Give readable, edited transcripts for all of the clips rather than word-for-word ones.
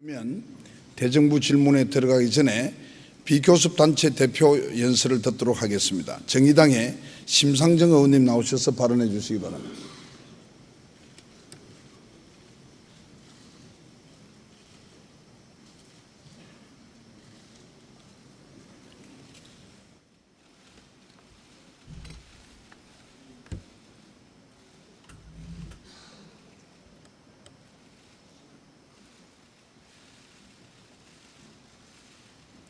그러면 대정부 질문에 들어가기 전에 비교섭단체 대표 연설을 듣도록 하겠습니다. 정의당의 심상정 의원님 나오셔서 발언해 주시기 바랍니다.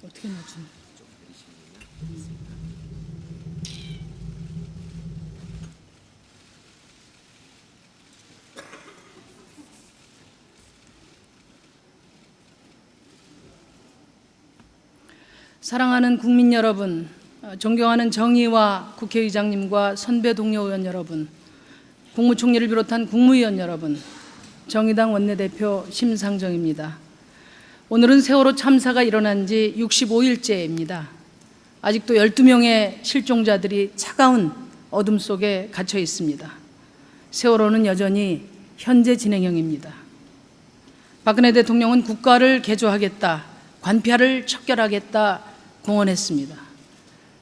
어떻게 나지? 사랑하는 국민 여러분, 존경하는 정의와 국회의장님과 선배 동료 의원 여러분, 국무총리를 비롯한 국무위원 여러분, 정의당 원내대표 심상정입니다. 오늘은 세월호 참사가 일어난 지 65일째입니다. 아직도 12명의 실종자들이 차가운 어둠 속에 갇혀 있습니다. 세월호는 여전히 현재 진행형입니다. 박근혜 대통령은 국가를 개조하겠다, 관폐를 척결하겠다 공언했습니다.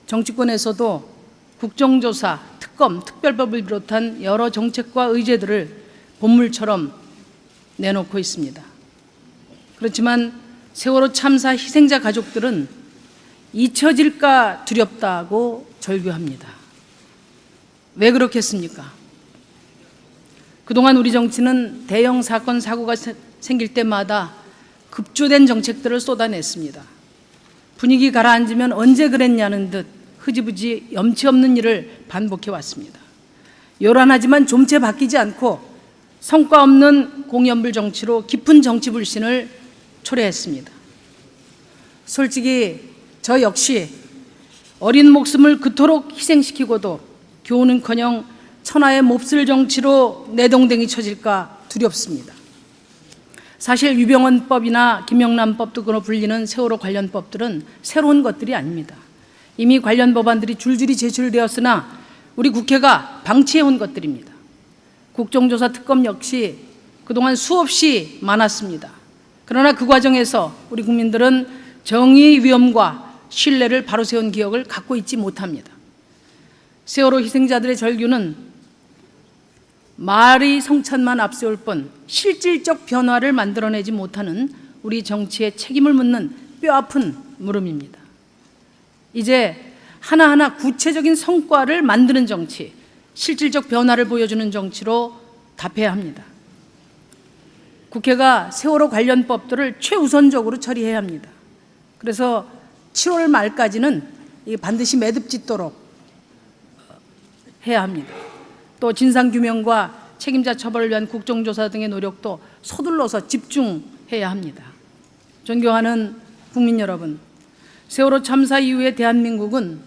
정치권에서도 국정조사, 특검, 특별법을 비롯한 여러 정책과 의제들을 본물처럼 내놓고 있습니다. 그렇지만 세월호 참사 희생자 가족들은 잊혀질까 두렵다고 절규합니다. 왜 그렇겠습니까? 그동안 우리 정치는 대형 사건, 사고가 생길 때마다 급조된 정책들을 쏟아냈습니다. 분위기 가라앉으면 언제 그랬냐는 듯 흐지부지 염치 없는 일을 반복해 왔습니다. 요란하지만 좀채 바뀌지 않고 성과 없는 공연불 정치로 깊은 정치 불신을 초래했습니다. 솔직히 저 역시 어린 목숨을 그토록 희생시키고도 교훈은커녕 천하의 몹쓸 정치로 내동댕이 쳐질까 두렵습니다. 사실 유병헌법이나 김영란법 등으로 불리는 세월호 관련 법들은 새로운 것들이 아닙니다. 이미 관련 법안들이 줄줄이 제출되었으나 우리 국회가 방치해온 것들입니다. 국정조사 특검 역시 그동안 수없이 많았습니다. 그러나 그 과정에서 우리 국민들은 정의의 위엄과 신뢰를 바로 세운 기억을 갖고 있지 못합니다. 세월호 희생자들의 절규는 말의 성찬만 앞세울 뿐 실질적 변화를 만들어내지 못하는 우리 정치의 책임을 묻는 뼈아픈 물음입니다. 이제 하나하나 구체적인 성과를 만드는 정치, 실질적 변화를 보여주는 정치로 답해야 합니다. 국회가 세월호 관련 법들을 최우선적으로 처리해야 합니다. 그래서 7월 말까지는 반드시 매듭짓도록 해야 합니다. 또 진상규명과 책임자 처벌을 위한 국정조사 등의 노력도 서둘러서 집중해야 합니다. 존경하는 국민 여러분, 세월호 참사 이후에 대한민국은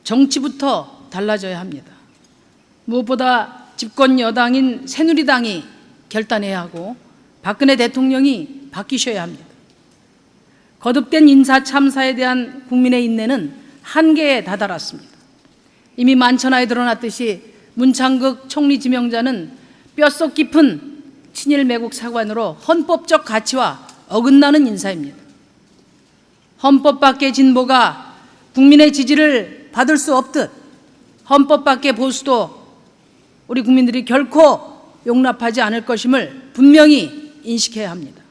정치부터 달라져야 합니다. 무엇보다 집권 여당인 새누리당이 결단해야 하고 박근혜 대통령이 바뀌셔야 합니다. 거듭된 인사 참사에 대한 국민의 인내는 한계에 다다랐습니다. 이미 만천하에 드러났듯이 문창극 총리 지명자는 뼛속 깊은 친일 매국 사관으로 헌법적 가치와 어긋나는 인사입니다. 헌법 밖의 진보가 국민의 지지를 받을 수 없듯 헌법 밖의 보수도 우리 국민들이 결코 용납하지 않을 것임을 분명히 인식해야 합니다.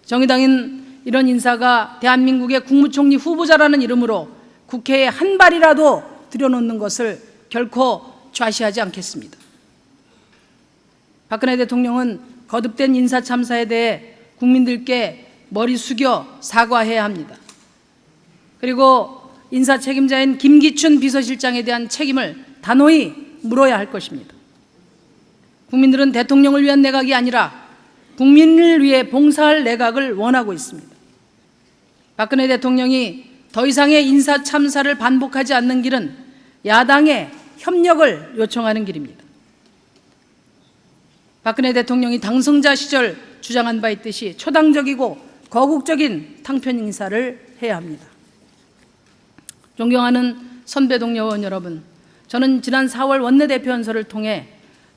정의당은 이런 인사가 대한민국의 국무총리 후보자라는 이름으로 국회에 한 발이라도 들여놓는 것을 결코 좌시하지 않겠습니다. 박근혜 대통령은 거듭된 인사 참사에 대해 국민들께 머리 숙여 사과해야 합니다. 그리고 인사 책임자인 김기춘 비서실장에 대한 책임을 단호히 물어야 할 것입니다. 국민들은 대통령을 위한 내각이 아니라 국민을 위해 봉사할 내각을 원하고 있습니다. 박근혜 대통령이 더 이상의 인사 참사를 반복하지 않는 길은 야당의 협력을 요청하는 길입니다. 박근혜 대통령이 당선자 시절 주장한 바 있듯이 초당적이고 거국적인 탕평 인사를 해야 합니다. 존경하는 선배 동료 의원 여러분, 저는 지난 4월 원내대표 연설을 통해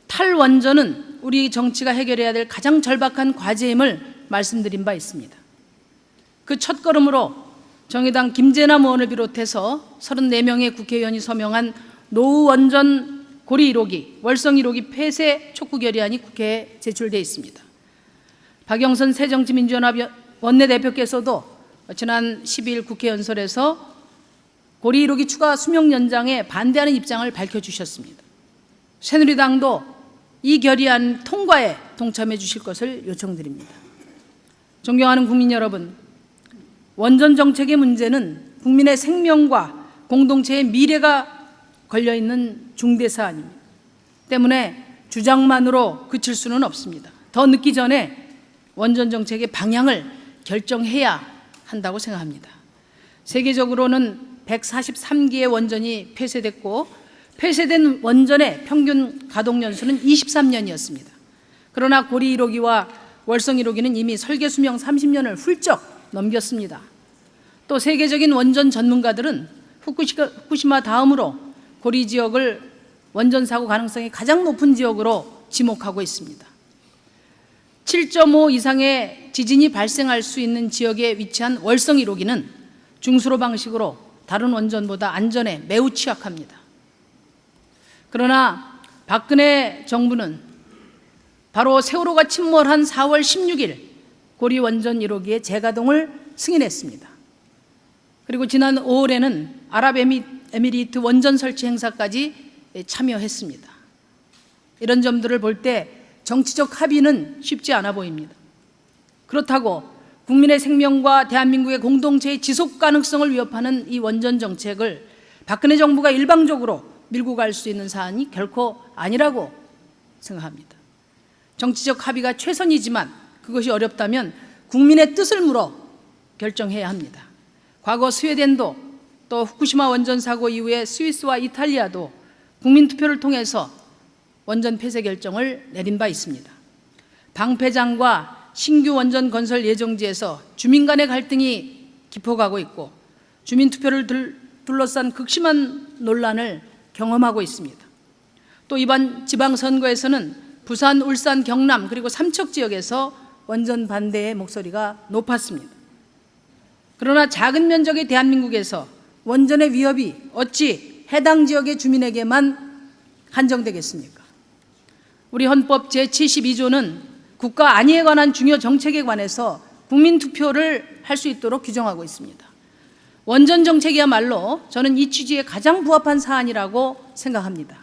탈원전은 우리 정치가 해결해야 될 가장 절박한 과제임을 말씀드린 바 있습니다. 그 첫걸음으로 정의당 김재남 의원을 비롯해서 34명의 국회의원이 서명한 노후 원전 고리 1호기, 월성 1호기 폐쇄 촉구 결의안이 국회에 제출돼 있습니다. 박영선 새정치민주연합 원내대표께서도 지난 12일 국회 연설에서 고리 1호기 추가 수명 연장에 반대하는 입장을 밝혀주셨습니다. 새누리당도 이 결의안 통과에 동참해 주실 것을 요청드립니다. 존경하는 국민 여러분, 원전 정책의 문제는 국민의 생명과 공동체의 미래가 걸려있는 중대 사안입니다. 때문에 주장만으로 그칠 수는 없습니다. 더 늦기 전에 원전 정책의 방향을 결정해야 한다고 생각합니다. 세계적으로는 143기의 원전이 폐쇄됐고 폐쇄된 원전의 평균 가동 연수는 23년이었습니다. 그러나 고리 1호기와 월성 1호기는 이미 설계 수명 30년을 훌쩍 넘겼습니다. 또 세계적인 원전 전문가들은 후쿠시마 다음으로 고리 지역을 원전 사고 가능성이 가장 높은 지역으로 지목하고 있습니다. 7.5 이상의 지진이 발생할 수 있는 지역에 위치한 월성 1호기는 중수로 방식으로 다른 원전보다 안전에 매우 취약합니다. 그러나 박근혜 정부는 바로 세월호가 침몰한 4월 16일 고리 원전 1호기의 재가동을 승인했습니다. 그리고 지난 5월에는 아랍에미리트 원전 설치 행사까지 참여했습니다. 이런 점들을 볼 때 정치적 합의는 쉽지 않아 보입니다. 그렇다고 국민의 생명과 대한민국의 공동체의 지속 가능성을 위협하는 이 원전 정책을 박근혜 정부가 일방적으로 밀고 갈 수 있는 사안이 결코 아니라고 생각합니다. 정치적 합의가 최선이지만 그것이 어렵다면 국민의 뜻을 물어 결정해야 합니다. 과거 스웨덴도 또 후쿠시마 원전 사고 이후에 스위스와 이탈리아도 국민투표를 통해서 원전 폐쇄 결정을 내린 바 있습니다. 방패장과 신규 원전 건설 예정지에서 주민 간의 갈등이 깊어가고 있고 주민투표를 둘러싼 극심한 논란을 경험하고 있습니다. 또 이번 지방선거에서는 부산, 울산, 경남 그리고 삼척 지역에서 원전 반대의 목소리가 높았습니다. 그러나 작은 면적의 대한민국에서 원전의 위협이 어찌 해당 지역의 주민에게만 한정되겠습니까? 우리 헌법 제72조는 국가 안위에 관한 중요 정책에 관해서 국민투표를 할 수 있도록 규정하고 있습니다. 원전 정책이야말로 저는 이 취지에 가장 부합한 사안이라고 생각합니다.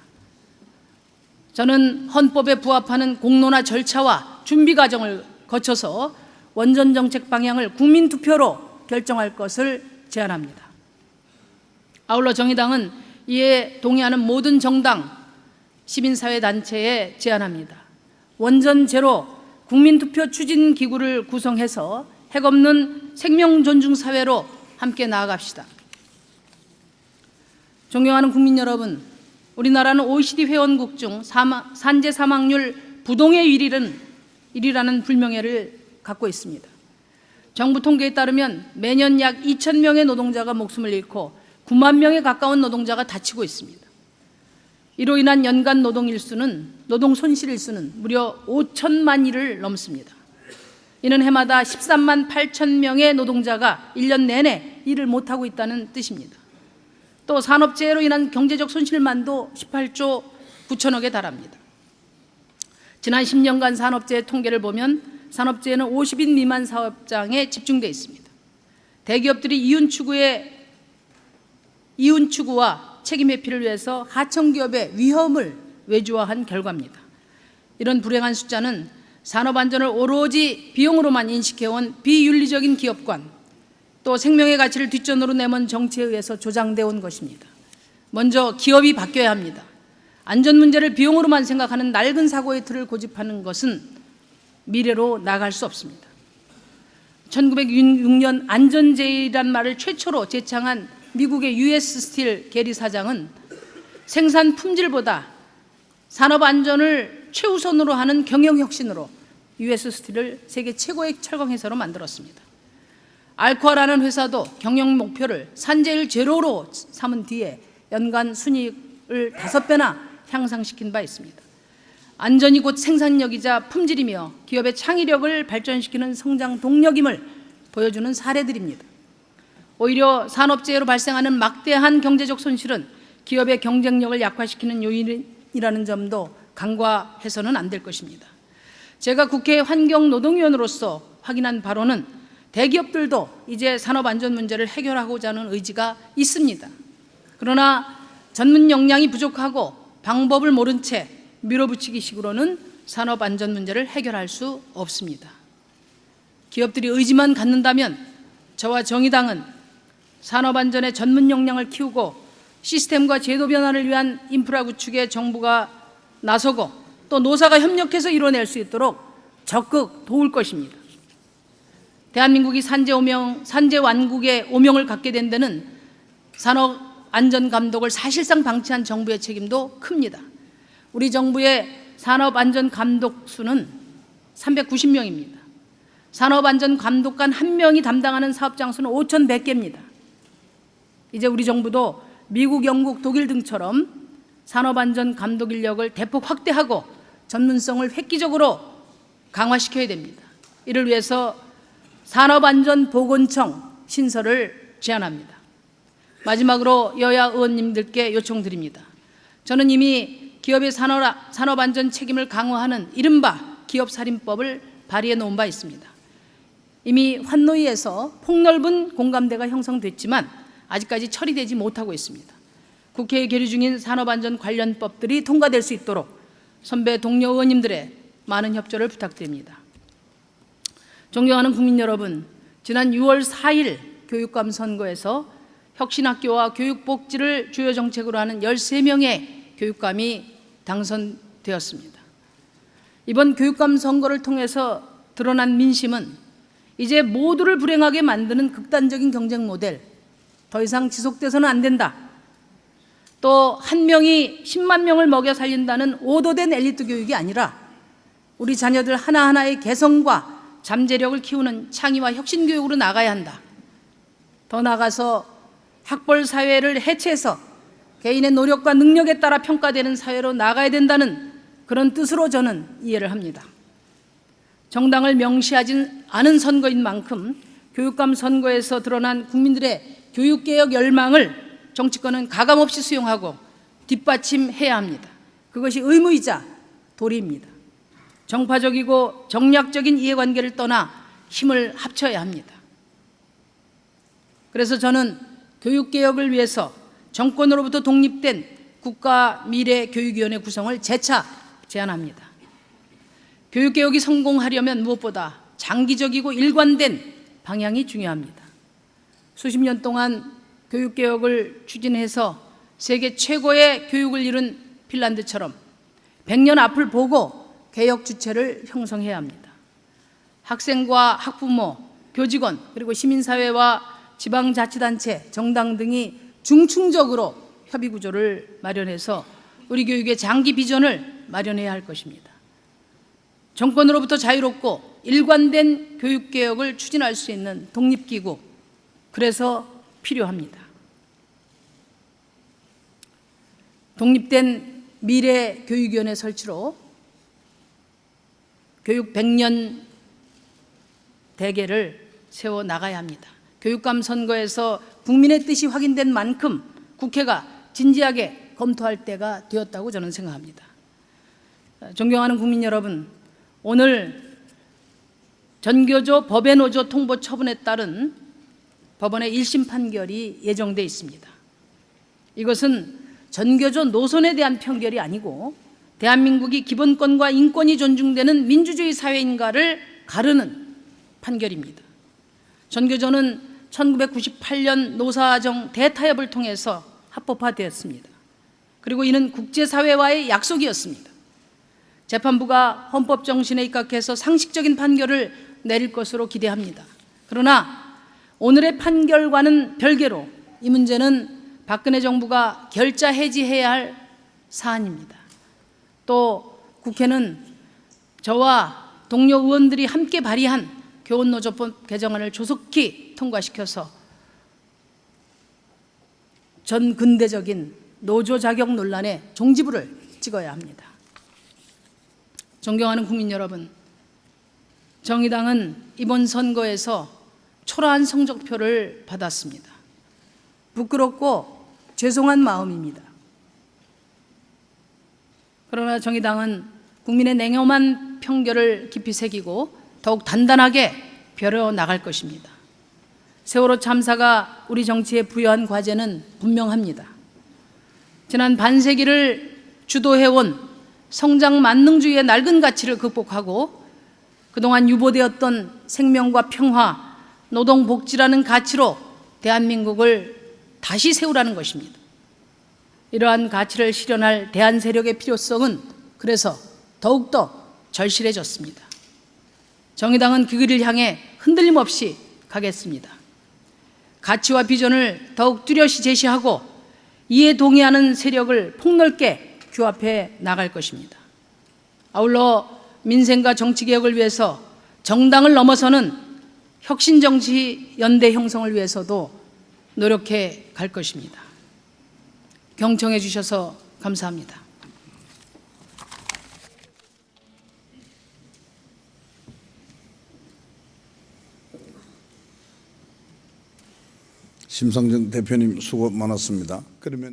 저는 헌법에 부합하는 공론화 절차와 준비 과정을 거쳐서 원전 정책 방향을 국민투표로 결정할 것을 제안합니다. 아울러 정의당은 이에 동의하는 모든 정당, 시민사회단체에 제안합니다. 원전 제로 국민투표 추진기구를 구성해서 핵없는 생명존중사회로 함께 나아갑시다. 존경하는 국민 여러분, 우리나라는 OECD 회원국 중 산재 사망률 부동의 1위라는 불명예를 갖고 있습니다. 정부 통계에 따르면 매년 약 2,000명의 노동자가 목숨을 잃고 9만 명에 가까운 노동자가 다치고 있습니다. 이로 인한 연간 노동 손실 일수는 무려 5천만 일을 넘습니다. 이는 해마다 13만 8천 명의 노동자가 1년 내내 일을 못하고 있다는 뜻입니다. 또 산업재해로 인한 경제적 손실만도 18조 9천억에 달합니다. 지난 10년간 산업재해 통계를 보면 산업재해는 50인 미만 사업장에 집중되어 있습니다. 대기업들이 이윤 추구와 책임 회피를 위해서 하청기업의 위험을 외주화한 결과입니다. 이런 불행한 숫자는 산업안전을 오로지 비용으로만 인식해온 비윤리적인 기업관, 또 생명의 가치를 뒷전으로 내몬 정치에 의해서 조장되어 온 것입니다. 먼저 기업이 바뀌어야 합니다. 안전 문제를 비용으로만 생각하는 낡은 사고의 틀을 고집하는 것은 미래로 나갈 수 없습니다. 1906년 안전제의란 말을 최초로 제창한 미국의 US 스틸 게리 사장은 생산 품질보다 산업 안전을 최우선으로 하는 경영혁신으로 US 스틸을 세계 최고의 철강 회사로 만들었습니다. 알코아라는 회사도 경영 목표를 산재율 제로로 삼은 뒤에 연간 순이익을 5배나 향상시킨 바 있습니다. 안전이 곧 생산력이자 품질이며 기업의 창의력을 발전시키는 성장 동력임을 보여주는 사례들입니다. 오히려 산업재해로 발생하는 막대한 경제적 손실은 기업의 경쟁력을 약화시키는 요인이라는 점도 간과해서는 안 될 것입니다. 제가 국회 환경노동위원으로서 확인한 바로는 대기업들도 이제 산업안전 문제를 해결하고자 하는 의지가 있습니다. 그러나 전문 역량이 부족하고 방법을 모른 채 밀어붙이기식으로는 산업안전 문제를 해결할 수 없습니다. 기업들이 의지만 갖는다면 저와 정의당은 산업안전의 전문 역량을 키우고 시스템과 제도 변화를 위한 인프라 구축에 정부가 나서고 또 노사가 협력해서 이뤄낼 수 있도록 적극 도울 것입니다. 대한민국이 산재 완국의 오명을 갖게 된 데는 산업안전감독을 사실상 방치한 정부의 책임도 큽니다. 우리 정부의 산업안전감독 수는 390명입니다. 산업안전감독관 1명이 담당하는 사업장 수는 5,100개입니다. 이제 우리 정부도 미국, 영국, 독일 등처럼 산업안전감독 인력을 대폭 확대하고 전문성을 획기적으로 강화시켜야 됩니다. 이를 위해서 산업안전보건청 신설을 제안합니다. 마지막으로 여야 의원님들께 요청드립니다. 저는 이미 기업의 산업안전 책임을 강화하는 이른바 기업살인법을 발의해 놓은 바 있습니다. 이미 환노위에서 폭넓은 공감대가 형성됐지만 아직까지 처리되지 못하고 있습니다. 국회에 계류 중인 산업안전 관련 법들이 통과될 수 있도록 선배 동료 의원님들의 많은 협조를 부탁드립니다. 존경하는 국민 여러분, 지난 6월 4일 교육감 선거에서 혁신학교와 교육복지를 주요 정책으로 하는 13명의 교육감이 당선되었습니다. 이번 교육감 선거를 통해서 드러난 민심은 이제 모두를 불행하게 만드는 극단적인 경쟁 모델, 더 이상 지속돼서는 안 된다. 또 한 명이 10만 명을 먹여 살린다는 오도된 엘리트 교육이 아니라 우리 자녀들 하나하나의 개성과 잠재력을 키우는 창의와 혁신 교육으로 나가야 한다. 더 나아가서 학벌 사회를 해체해서 개인의 노력과 능력에 따라 평가되는 사회로 나가야 된다는 그런 뜻으로 저는 이해를 합니다. 정당을 명시하지 않은 선거인 만큼 교육감 선거에서 드러난 국민들의 교육개혁 열망을 정치권은 가감없이 수용하고 뒷받침해야 합니다. 그것이 의무이자 도리입니다. 정파적이고 정략적인 이해관계를 떠나 힘을 합쳐야 합니다. 그래서 저는 교육개혁을 위해서 정권으로부터 독립된 국가미래교육위원회 구성을 재차 제안합니다. 교육개혁이 성공하려면 무엇보다 장기적이고 일관된 방향이 중요합니다. 수십 년 동안 교육개혁을 추진해서 세계 최고의 교육을 이룬 핀란드처럼 100년 앞을 보고 개혁 주체를 형성해야 합니다. 학생과 학부모, 교직원, 그리고 시민사회와 지방자치단체, 정당 등이 중층적으로 협의구조를 마련해서 우리 교육의 장기 비전을 마련해야 할 것입니다. 정권으로부터 자유롭고 일관된 교육개혁을 추진할 수 있는 독립기구, 그래서 필요합니다. 독립된 미래교육위원회 설치로 교육 100년 대계를 세워나가야 합니다. 교육감 선거에서 국민의 뜻이 확인된 만큼 국회가 진지하게 검토할 때가 되었다고 저는 생각합니다. 존경하는 국민 여러분, 오늘 전교조 법의 노조 통보 처분에 따른 법원의 1심 판결이 예정돼 있습니다. 이것은 전교조 노선에 대한 판결이 아니고 대한민국이 기본권과 인권이 존중되는 민주주의 사회인가를 가르는 판결입니다. 전교조는 1998년 노사정 대타협을 통해서 합법화되었습니다. 그리고 이는 국제사회와의 약속이었습니다. 재판부가 헌법 정신에 입각해서 상식적인 판결을 내릴 것으로 기대합니다. 그러나 오늘의 판결과는 별개로 이 문제는 박근혜 정부가 결자 해지해야 할 사안입니다. 또 국회는 저와 동료 의원들이 함께 발의한 교원노조법 개정안을 조속히 통과시켜서 전 근대적인 노조 자격 논란의 종지부를 찍어야 합니다. 존경하는 국민 여러분, 정의당은 이번 선거에서 초라한 성적표를 받았습니다. 부끄럽고 죄송한 마음입니다. 그러나 정의당은 국민의 냉엄한 편견을 깊이 새기고 더욱 단단하게 벼려 나갈 것입니다. 세월호 참사가 우리 정치에 부여한 과제는 분명합니다. 지난 반세기를 주도해온 성장 만능주의의 낡은 가치를 극복하고 그동안 유보되었던 생명과 평화, 노동, 복지라는 가치로 대한민국을 다시 세우라는 것입니다. 이러한 가치를 실현할 대한 세력의 필요성은 그래서 더욱더 절실해졌습니다. 정의당은 그 길을 향해 흔들림 없이 가겠습니다. 가치와 비전을 더욱 뚜렷이 제시하고 이에 동의하는 세력을 폭넓게 규합해 나갈 것입니다. 아울러 민생과 정치개혁을 위해서 정당을 넘어서는 혁신정치 연대 형성을 위해서도 노력해 갈 것입니다. 경청해 주셔서 감사합니다. 심상정 대표님 수고 많았습니다. 그러면